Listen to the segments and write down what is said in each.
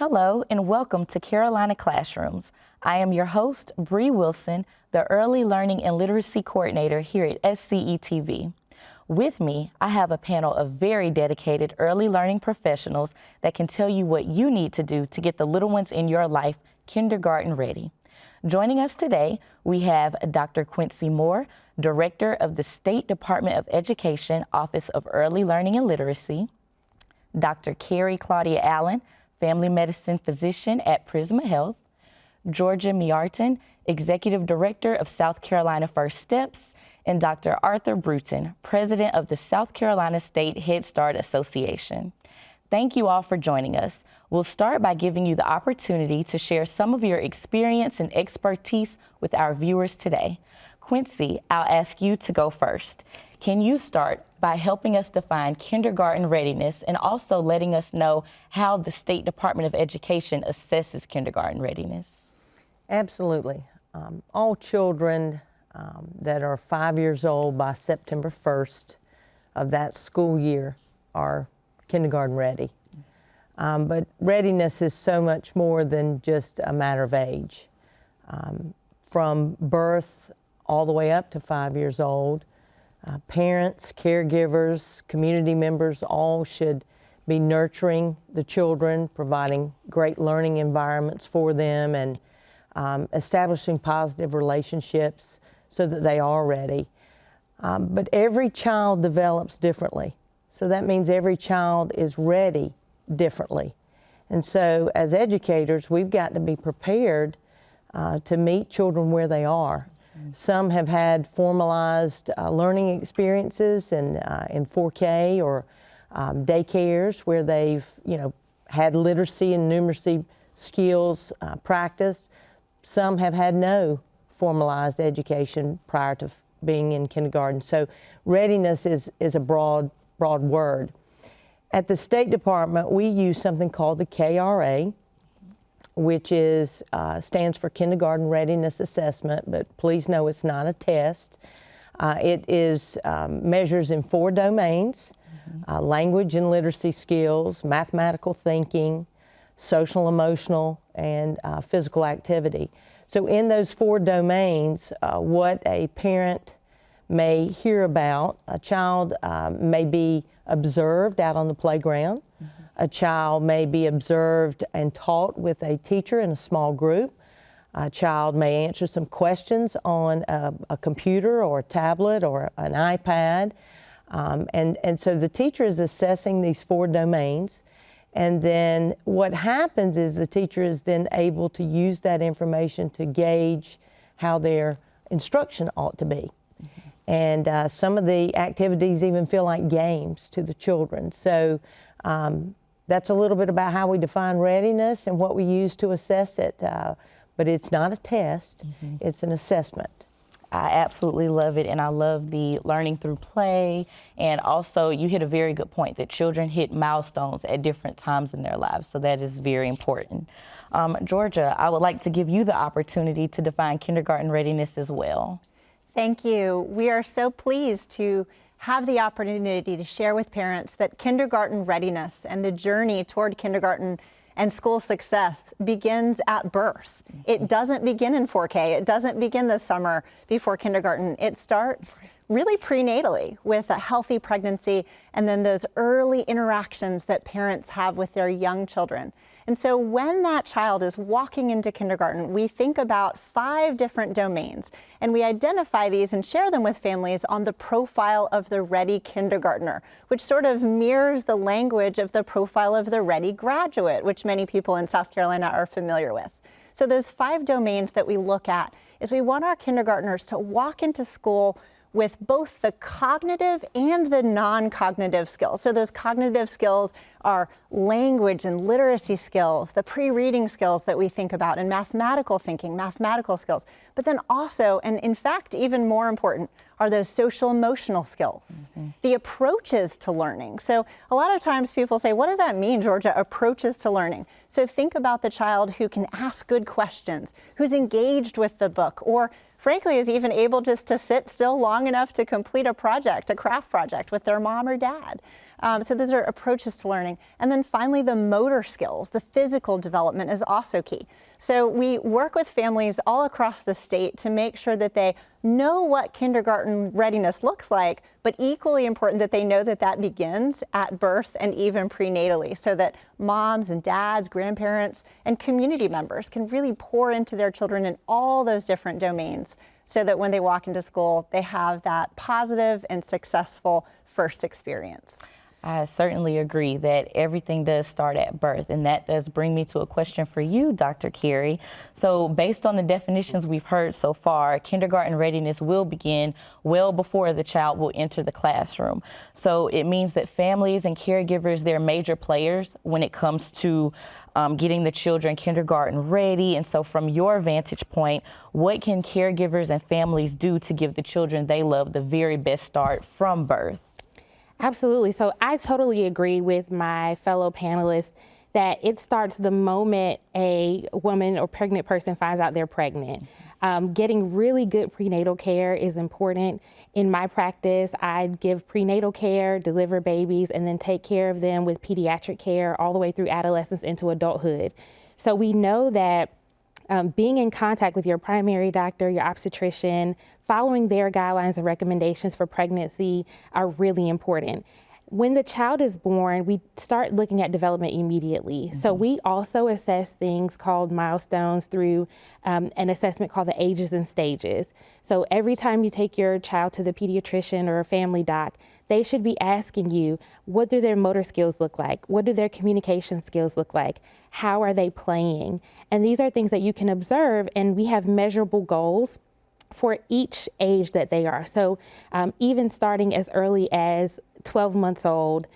Hello and welcome to Carolina Classrooms. I am your host, Bree Wilson, the Early Learning and Literacy Coordinator here at SCETV. With me, I have a panel of very dedicated early learning professionals that can tell you what you need to do to get the little ones in your life kindergarten ready. Joining us today, we have Dr. Quincy Moore, Director of the State Department of Education Office of Early Learning and Literacy, Dr. Carrie Claudia Allen, Family Medicine Physician at Prisma Health, Georgia Miarton, Executive Director of South Carolina First Steps, and Dr. Arthur Bruton, President of the South Carolina State Head Start Association. Thank you all for joining us. We'll start by giving you the opportunity to share some of your experience and expertise with our viewers today. Quincy, I'll ask you to go first. Can you start by helping us define kindergarten readiness and also letting us know how the State Department of Education assesses kindergarten readiness? Absolutely. All children that are 5 years old by September 1st of that school year are kindergarten ready. But readiness is so much more than just a matter of age. From birth all the way up to 5 years old, parents, caregivers, community members all should be nurturing the children, providing great learning environments for them, and establishing positive relationships so that they are ready. But every child develops differently. So that means every child is ready differently. And so as educators, we've got to be prepared to meet children where they are. Some have had formalized learning experiences in 4K or daycares where they've, had literacy and numeracy skills practiced. Some have had no formalized education prior to being in kindergarten. So readiness is a broad word. At the State Department, we use something called the KRA, which stands for Kindergarten Readiness Assessment, but please know it's not a test. It is measures in 4 domains: language and literacy skills, mathematical thinking, social emotional, and physical activity. So in those 4 domains, what a parent may hear about, a child may be observed out on the playground. A child may be observed and taught with a teacher in a small group. A child may answer some questions on a computer or a tablet or an iPad. And so the teacher is assessing these 4 domains. And then what happens is the teacher is then able to use that information to gauge how their instruction ought to be. And some of the activities even feel like games to the children. So that's a little bit about how we define readiness and what we use to assess it. But it's not a test, it's an assessment. I absolutely love it, and I love the learning through play. And also, you hit a very good point that children hit milestones at different times in their lives, so that is very important. Georgia, I would like to give you the opportunity to define kindergarten readiness as well. Thank you. We are so pleased to have the opportunity to share with parents that kindergarten readiness and the journey toward kindergarten and school success begins at birth. It doesn't begin in 4K. It doesn't begin the summer before kindergarten. It starts really prenatally with a healthy pregnancy and then those early interactions that parents have with their young children. And so when that child is walking into kindergarten, we think about 5 different domains, and we identify these and share them with families on the profile of the ready kindergartner, which sort of mirrors the language of the profile of the ready graduate, which many people in South Carolina are familiar with. So those 5 domains that we look at is we want our kindergartners to walk into school with both the cognitive and the non-cognitive skills. So those cognitive skills are language and literacy skills, the pre-reading skills that we think about, and mathematical thinking, mathematical skills. But then also, and in fact, even more important, are those social emotional skills, the approaches to learning. So a lot of times people say, what does that mean, Georgia, approaches to learning? So think about the child who can ask good questions, who's engaged with the book, or frankly is even able just to sit still long enough to complete a project, a craft project with their mom or dad. So those are approaches to learning. And then finally, the motor skills, the physical development is also key. So we work with families all across the state to make sure that they know what kindergarten readiness looks like, but equally important that they know that that begins at birth and even prenatally, so that moms and dads, grandparents, and community members can really pour into their children in all those different domains, so that when they walk into school, they have that positive and successful first experience. I certainly agree that everything does start at birth, and that does bring me to a question for you, Dr. Carey. So based on the definitions we've heard so far, kindergarten readiness will begin well before the child will enter the classroom. So it means that families and caregivers, they're major players when it comes to getting the children kindergarten ready. And so from your vantage point, what can caregivers and families do to give the children they love the very best start from birth? Absolutely. So I totally agree with my fellow panelists that it starts the moment a woman or pregnant person finds out they're pregnant. Getting really good prenatal care is important. In my practice, I give prenatal care, deliver babies, and then take care of them with pediatric care all the way through adolescence into adulthood. So we know that being in contact with your primary doctor, your obstetrician, following their guidelines and recommendations for pregnancy are really important. When the child is born, we start looking at development immediately. Mm-hmm. So we also assess things called milestones through an assessment called the ages and stages. So every time you take your child to the pediatrician or a family doc, they should be asking you, what do their motor skills look like? What do their communication skills look like? How are they playing? And these are things that you can observe, and we have measurable goals for each age that they are. So even starting as early as 12 months old,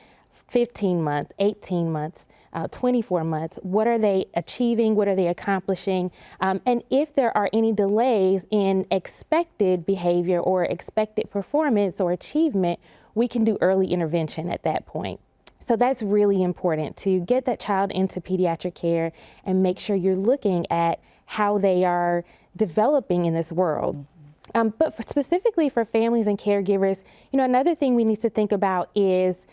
15 months, 18 months, 24 months, what are they achieving? What are they accomplishing? And if there are any delays in expected behavior or expected performance or achievement, we can do early intervention at that point. So that's really important, to get that child into pediatric care and make sure you're looking at how they are developing in this world. But specifically for families and caregivers, another thing we need to think about is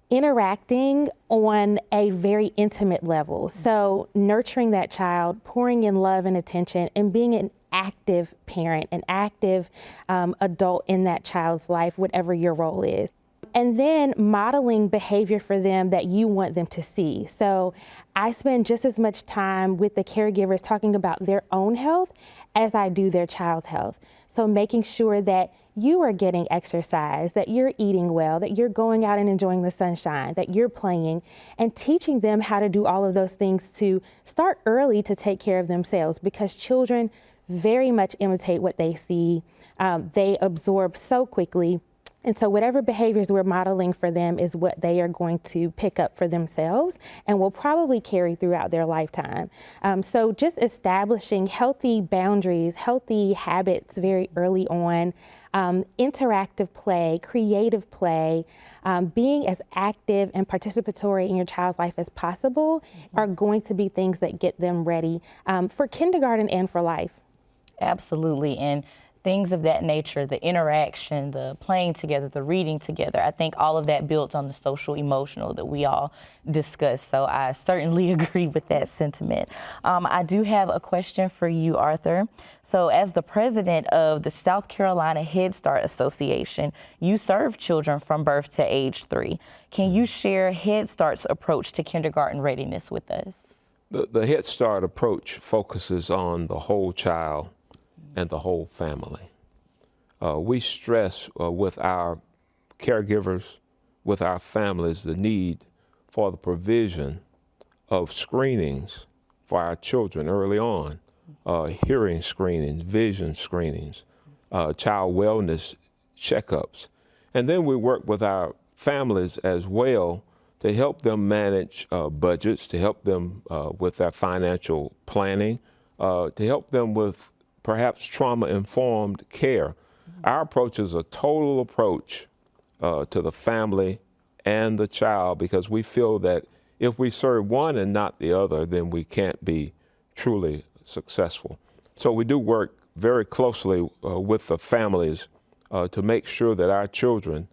interacting on a very intimate level. So nurturing that child, pouring in love and attention, and being an active parent, an active adult in that child's life, whatever your role is. And then modeling behavior for them that you want them to see. So I spend just as much time with the caregivers talking about their own health as I do their child's health. So making sure that you are getting exercise, that you're eating well, that you're going out and enjoying the sunshine, that you're playing, and teaching them how to do all of those things to start early to take care of themselves, because children very much imitate what they see. They absorb so quickly. And so whatever behaviors we're modeling for them is what they are going to pick up for themselves and will probably carry throughout their lifetime. So just establishing healthy boundaries, healthy habits very early on, interactive play, creative play, being as active and participatory in your child's life as possible are going to be things that get them ready for kindergarten and for life. Absolutely. And things of that nature, the interaction, the playing together, the reading together, I think all of that builds on the social emotional that we all discuss. So I certainly agree with that sentiment. I do have a question for you, Arthur. So as the president of the South Carolina Head Start Association, you serve children from birth to age 3. Can you share Head Start's approach to kindergarten readiness with us? The Head Start approach focuses on the whole child and the whole family. We stress with our caregivers, with our families, the need for the provision of screenings for our children early on, hearing screenings, vision screenings, child wellness checkups. And then we work with our families as well to help them manage budgets, to help them with their financial planning, to help them with perhaps trauma-informed care. Our approach is a total approach to the family and the child, because we feel that if we serve one and not the other, then we can't be truly successful. So we do work very closely with the families to make sure that our children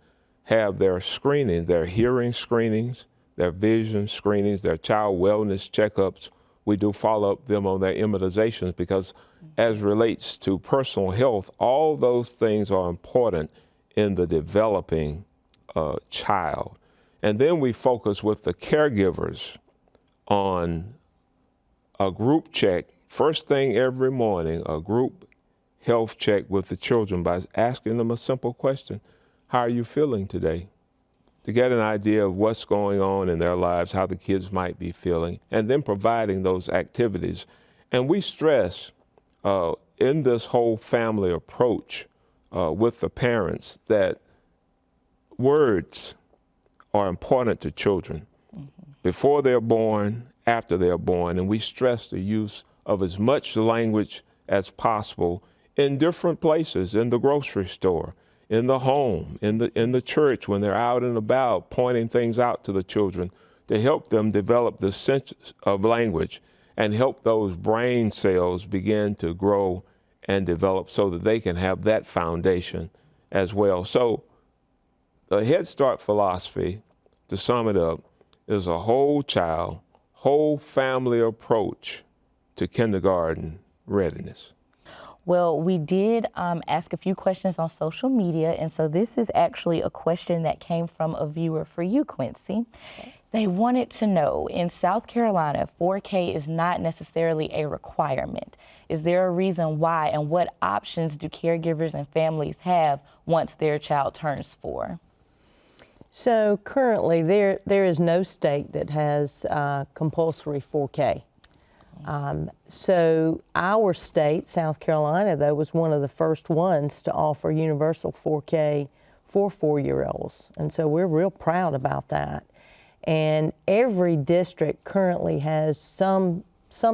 have their screening, their hearing screenings, their vision screenings, their child wellness checkups. We do follow up them on their immunizations because as relates to personal health, all those things are important in the developing child. And then we focus with the caregivers on a group check, first thing every morning, a group health check with the children by asking them a simple question: how are you feeling today? To get an idea of what's going on in their lives, how the kids might be feeling, and then providing those activities. And we stress in this whole family approach with the parents that words are important to children before they're born, after they're born, and we stress the use of as much language as possible in different places, in the grocery store, in the home, in the church, when they're out and about, pointing things out to the children to help them develop the sense of language and help those brain cells begin to grow and develop so that they can have that foundation as well. So the Head Start philosophy, to sum it up, is a whole child, whole family approach to kindergarten readiness. Well, we did ask a few questions on social media, and so this is actually a question that came from a viewer for you, Quincy. They wanted to know, in South Carolina, 4K is not necessarily a requirement. Is there a reason why, and what options do caregivers and families have once their child turns 4? So currently, there is no state that has compulsory 4K. So our state, South Carolina, though, was one of the first ones to offer universal 4K for 4-year-olds. And so we're real proud about that. And every district currently has some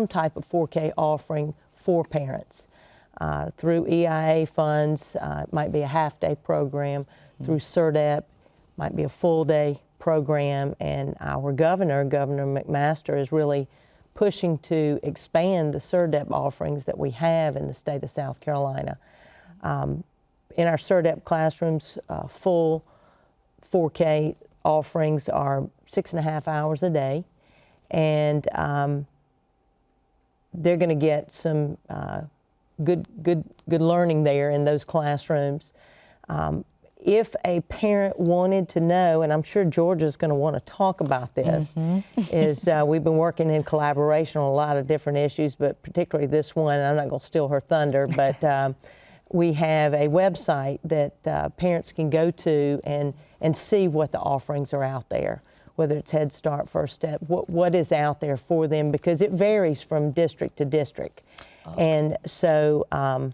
type of 4K offering for parents through EIA funds. It might be a half-day program. Through SCETV, might be a full-day program. And our governor, Governor McMaster, is really pushing to expand the SCETV offerings that we have in the state of South Carolina. In our SCETV classrooms, full 4K offerings are 6.5 hours a day, and they're going to get some good learning there in those classrooms. If a parent wanted to know, and I'm sure Georgia's going to want to talk about this, is we've been working in collaboration on a lot of different issues, but particularly this one. I'm not going to steal her thunder, but we have a website that parents can go to and see what the offerings are out there, whether it's Head Start, First Step, what is out there for them, because it varies from district to district. And so I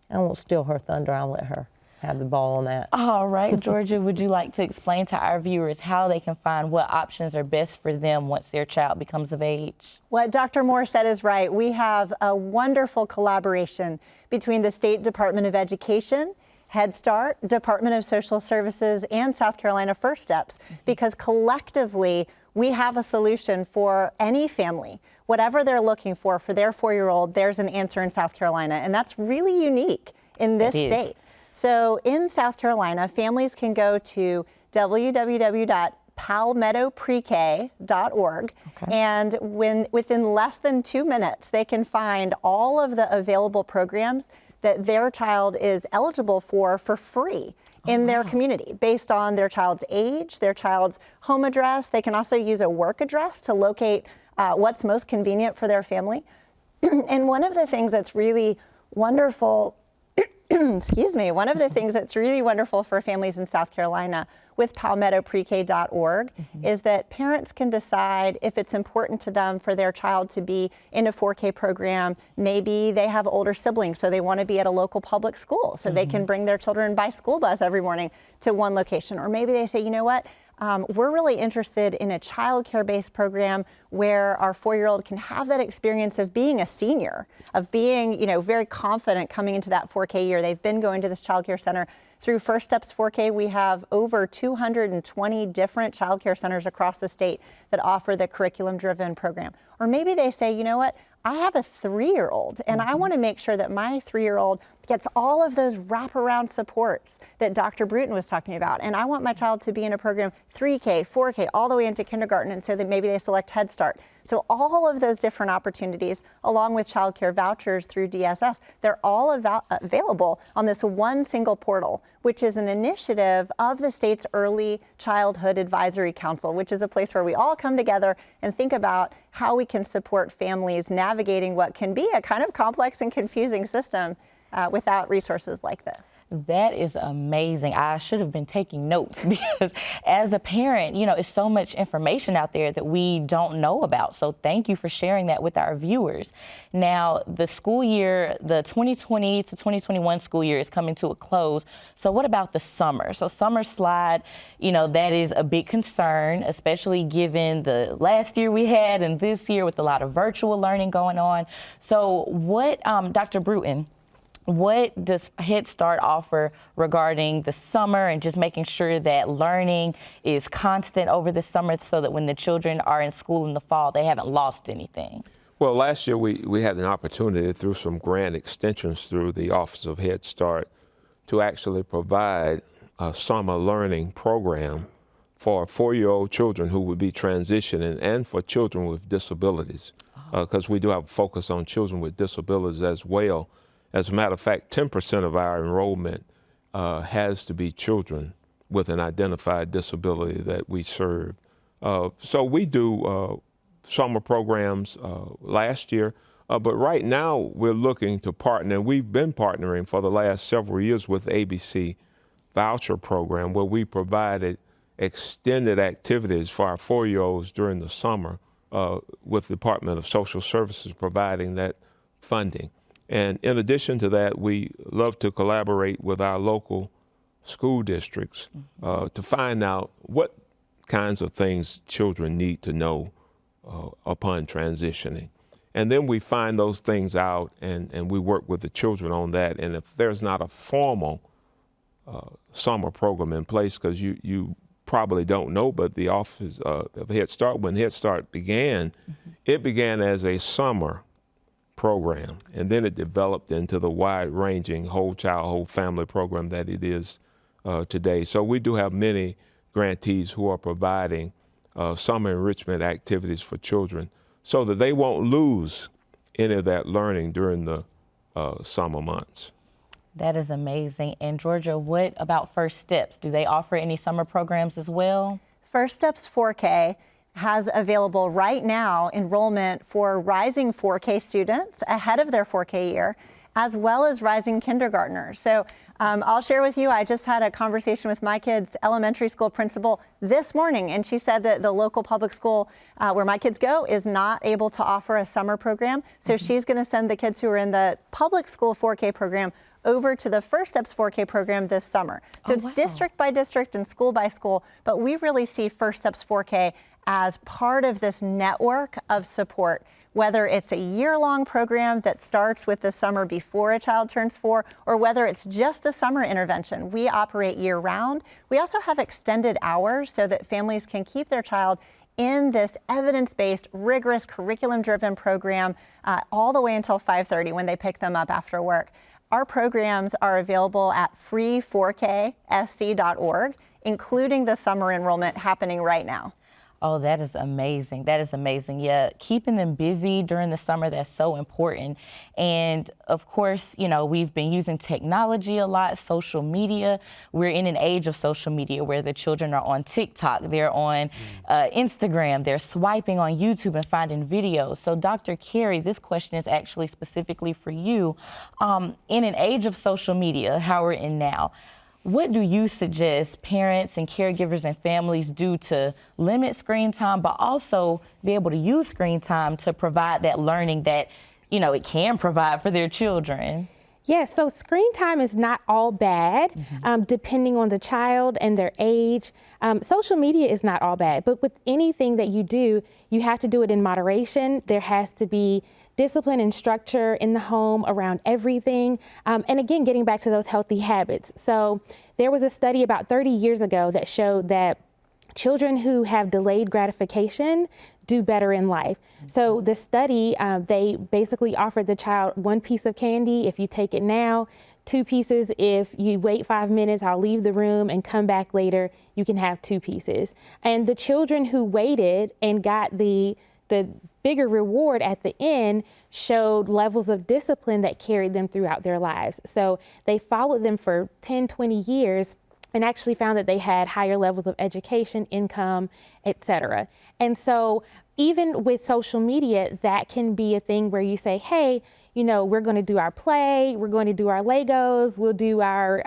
won't steal her thunder. I'll let her have the ball on that. All right, Georgia, would you like to explain to our viewers how they can find what options are best for them once their child becomes of age? What Dr. Moore said is right. We have a wonderful collaboration between the State Department of Education, Head Start, Department of Social Services, and South Carolina First Steps, because collectively we have a solution for any family. Whatever they're looking for their 4-year-old, there's an answer in South Carolina, and that's really unique in this state. So in South Carolina, families can go to www.palmettoprek.org, and within less than 2 minutes, they can find all of the available programs that their child is eligible for free in their community based on their child's age, their child's home address. They can also use a work address to locate what's most convenient for their family. And one of the things that's really wonderful excuse me, one of the things that's really wonderful for families in South Carolina with palmettoprek.org is that parents can decide if it's important to them for their child to be in a 4K program. Maybe they have older siblings, so they want to be at a local public school, so they can bring their children by school bus every morning to one location. Or maybe they say, you know what, we're really interested in a child care-based program where our 4-year-old can have that experience of being a senior, of being, very confident coming into that 4K year. They've been going to this child care center. Through First Steps 4K, we have over 220 different child care centers across the state that offer the curriculum-driven program. Or maybe they say, you know what, I have a 3-year-old, and I want to make sure that my 3-year-old gets all of those wraparound supports that Dr. Bruton was talking about. And I want my child to be in a program 3K, 4K, all the way into kindergarten, and so that maybe they select Head Start. So all of those different opportunities, along with child care vouchers through DSS, they're all available on this one single portal, which is an initiative of the state's Early Childhood Advisory Council, which is a place where we all come together and think about how we can support families navigating what can be a kind of complex and confusing system without resources like this. That is amazing. I should have been taking notes because as a parent, you know, it's so much information out there that we don't know about. So thank you for sharing that with our viewers. Now, the school year, the 2020 to 2021 school year is coming to a close. So what about the summer? So summer slide, you know, that is a big concern, especially given the last year we had and this year with a lot of virtual learning going on. So what, Dr. Bruton, what does Head Start offer regarding the summer and just making sure that learning is constant over the summer so that when the children are in school in the fall, they haven't lost anything? Well, last year we had an opportunity through some grant extensions through the Office of Head Start to actually provide a summer learning program for 4-year-old children who would be transitioning and for children with disabilities, because we do have a focus on children with disabilities as well. As a matter of fact, 10% of our enrollment has to be children with an identified disability that we serve. So we do summer programs last year, but right now we're looking to partner, and we've been partnering for the last several years with the ABC voucher program, where we provided extended activities for our 4-year-olds during the summer with the Department of Social Services providing that funding. And in addition to that, we love to collaborate with our local school districts to find out what kinds of things children need to know upon transitioning. And then we find those things out and we work with the children on that. And if there's not a formal summer program in place, because you probably don't know, but the Office of Head Start, when Head Start began, it began as a summer program, and then it developed into the wide-ranging whole child, whole family program that it is today. So we do have many grantees who are providing summer enrichment activities for children so that they won't lose any of that learning during the summer months. That is amazing. And Georgia, what about First Steps? Do they offer any summer programs as well? First Steps 4K has available right now enrollment for rising 4K students ahead of their 4K year, as well as rising kindergartners. So I'll share with you, I just had a conversation with my kids' elementary school principal this morning, and she said that the local public school where my kids go is not able to offer a summer program. So she's going to send the kids who are in the public school 4K program over to the First Steps 4K program this summer. So it's district by district and school by school, but we really see First Steps 4K as part of this network of support, whether it's a year-long program that starts with the summer before a child turns 4, or whether it's just a summer intervention. We operate year-round. We also have extended hours so that families can keep their child in this evidence-based, rigorous, curriculum-driven program all the way until 5:30 when they pick them up after work. Our programs are available at free4ksc.org, including the summer enrollment happening right now. Oh, that is amazing. That is amazing. Yeah, keeping them busy during the summer, that's so important. And of course, you know, we've been using technology a lot, social media. We're in an age of social media where the children are on TikTok, they're on Instagram, they're swiping on YouTube and finding videos. So Dr. Carey, this question is actually specifically for you. In an age of social media, how we're in now, what do you suggest parents and caregivers and families do to limit screen time, but also be able to use screen time to provide that learning that, you know, it can provide for their children? Yes, so screen time is not all bad, depending on the child and their age. Social media is not all bad, but with anything that you do, you have to do it in moderation. There has to be discipline and structure in the home around everything. And again, getting back to those healthy habits. So there was a study about 30 years ago that showed that children who have delayed gratification do better in life. So the study, they basically offered the child 1 piece of candy if you take it now, 2 pieces if you wait 5 minutes, I'll leave the room and come back later, you can have 2 pieces. And the children who waited and got the bigger reward at the end showed levels of discipline that carried them throughout their lives. So they followed them for 10, 20 years and actually found that they had higher levels of education, income, et cetera. And so even with social media, that can be a thing where you say, hey, you know, we're going to do our play, we're going to do our Legos, we'll do our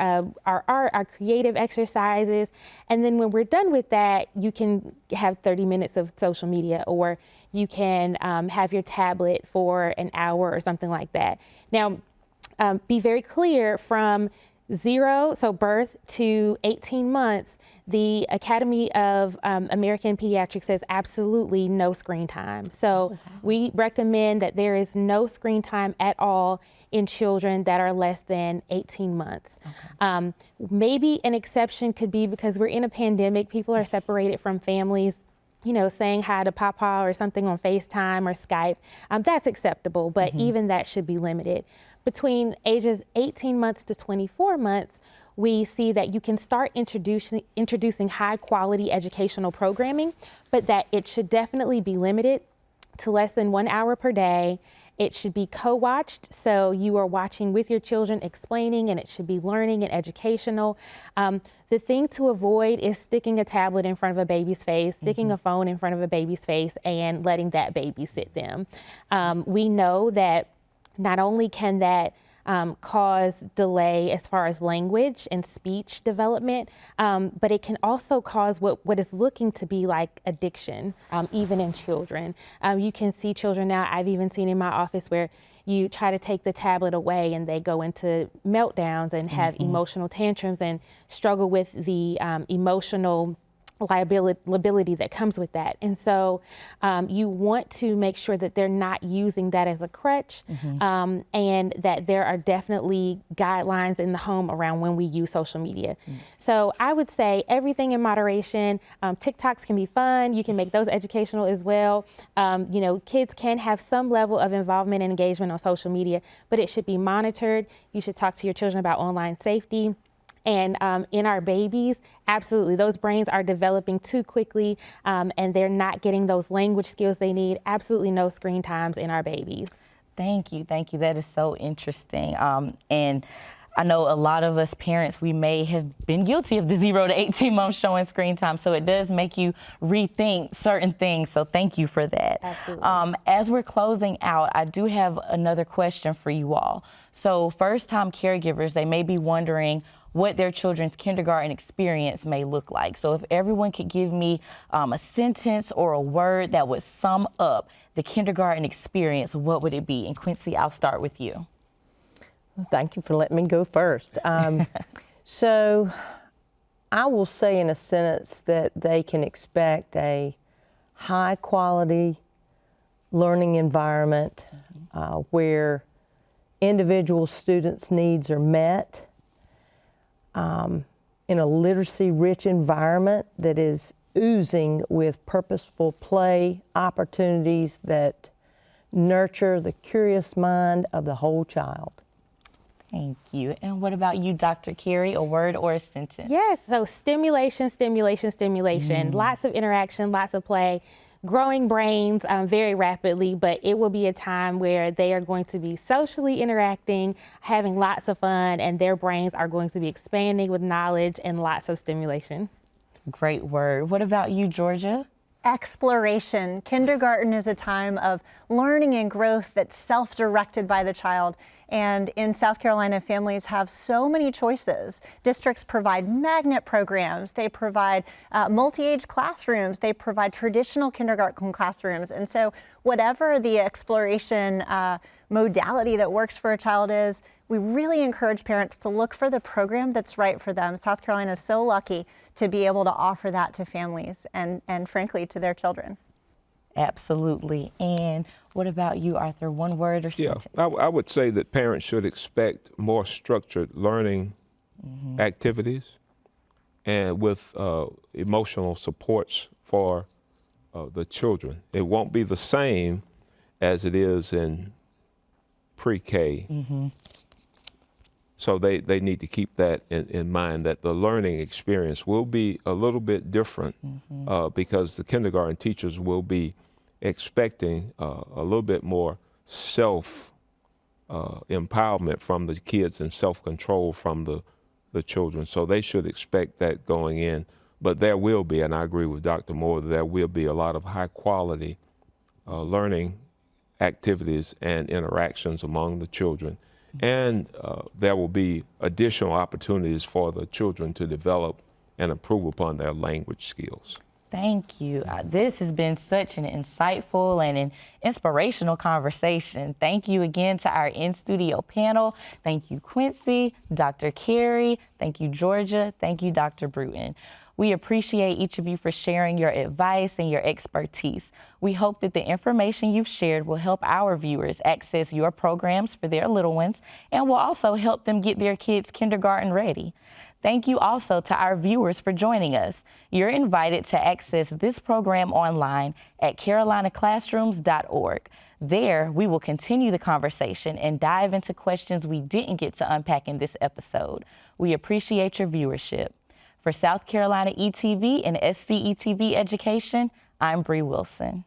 art, our creative exercises. And then when we're done with that, you can have 30 minutes of social media, or you can have your tablet for an hour or something like that. Now, be very clear, from 0, so birth, to 18 months, the Academy of American Pediatrics says absolutely no screen time. So we recommend that there is no screen time at all in children that are less than 18 months. Maybe an exception could be because we're in a pandemic, people are separated from families, you know, saying hi to Papa or something on FaceTime or Skype. That's acceptable, but even that should be limited. Between ages 18 months to 24 months, we see that you can start introducing high quality educational programming, but that it should definitely be limited to less than 1 hour per day. It should be co-watched, so you are watching with your children, explaining, and it should be learning and educational. The thing to avoid is sticking a tablet in front of a baby's face, sticking a phone in front of a baby's face, and letting that babysit them. We know that not only can that cause delay as far as language and speech development, but it can also cause what is looking to be like addiction, even in children. You can see children now, I've even seen in my office, where you try to take the tablet away and they go into meltdowns and have emotional tantrums and struggle with the emotional liability that comes with that. And so you want to make sure that they're not using that as a crutch, and that there are definitely guidelines in the home around when we use social media. So I would say everything in moderation. TikToks can be fun. You can make those educational as well. You know, kids can have some level of involvement and engagement on social media, but it should be monitored. You should talk to your children about online safety. And in our babies, absolutely, those brains are developing too quickly, and they're not getting those language skills they need. Absolutely no screen times in our babies. Thank you. That is so interesting. And I know a lot of us parents, we may have been guilty of the 0 to 18 months showing screen time, so it does make you rethink certain things, so thank you for that. Absolutely. As we're closing out, I do have another question for you all. So first-time caregivers, they may be wondering what their children's kindergarten experience may look like. So if everyone could give me a sentence or a word that would sum up the kindergarten experience, what would it be? And Quincy, I'll start with you. Thank you for letting me go first. So I will say in a sentence that they can expect a high quality learning environment where individual students' needs are met, in a literacy-rich environment that is oozing with purposeful play opportunities that nurture the curious mind of the whole child. Thank you. And what about you, Dr. Carey, a word or a sentence? Yes, so stimulation. Lots of interaction, lots of play. Growing brains very rapidly, but it will be a time where they are going to be socially interacting, having lots of fun, and their brains are going to be expanding with knowledge and lots of stimulation. Great word. What about you, Georgia? Exploration. Kindergarten is a time of learning and growth that's self-directed by the child. And in South Carolina, families have so many choices. Districts provide magnet programs. They provide multi-age classrooms. They provide traditional kindergarten classrooms. And so whatever the exploration modality that works for a child is, we really encourage parents to look for the program that's right for them. South Carolina is so lucky to be able to offer that to families and frankly, to their children. Absolutely. And what about you, Arthur? One word or sentence? Yeah, I would say that parents should expect more structured learning activities, and with emotional supports for the children. It won't be the same as it is in pre-K. So they need to keep that in mind, that the learning experience will be a little bit different because the kindergarten teachers will be expecting a little bit more self-empowerment from the kids and self-control from the children. So they should expect that going in. But there will be, and I agree with Dr. Moore, there will be a lot of high-quality learning activities and interactions among the children. And there will be additional opportunities for the children to develop and improve upon their language skills. Thank you. This has been such an insightful and an inspirational conversation. Thank you again to our in-studio panel. Thank you, Quincy, Dr. Carey. Thank you, Georgia. Thank you, Dr. Bruton. We appreciate each of you for sharing your advice and your expertise. We hope that the information you've shared will help our viewers access your programs for their little ones and will also help them get their kids kindergarten ready. Thank you also to our viewers for joining us. You're invited to access this program online at carolinaclassrooms.org. There, we will continue the conversation and dive into questions we didn't get to unpack in this episode. We appreciate your viewership. For South Carolina ETV and SCETV Education, I'm Bree Wilson.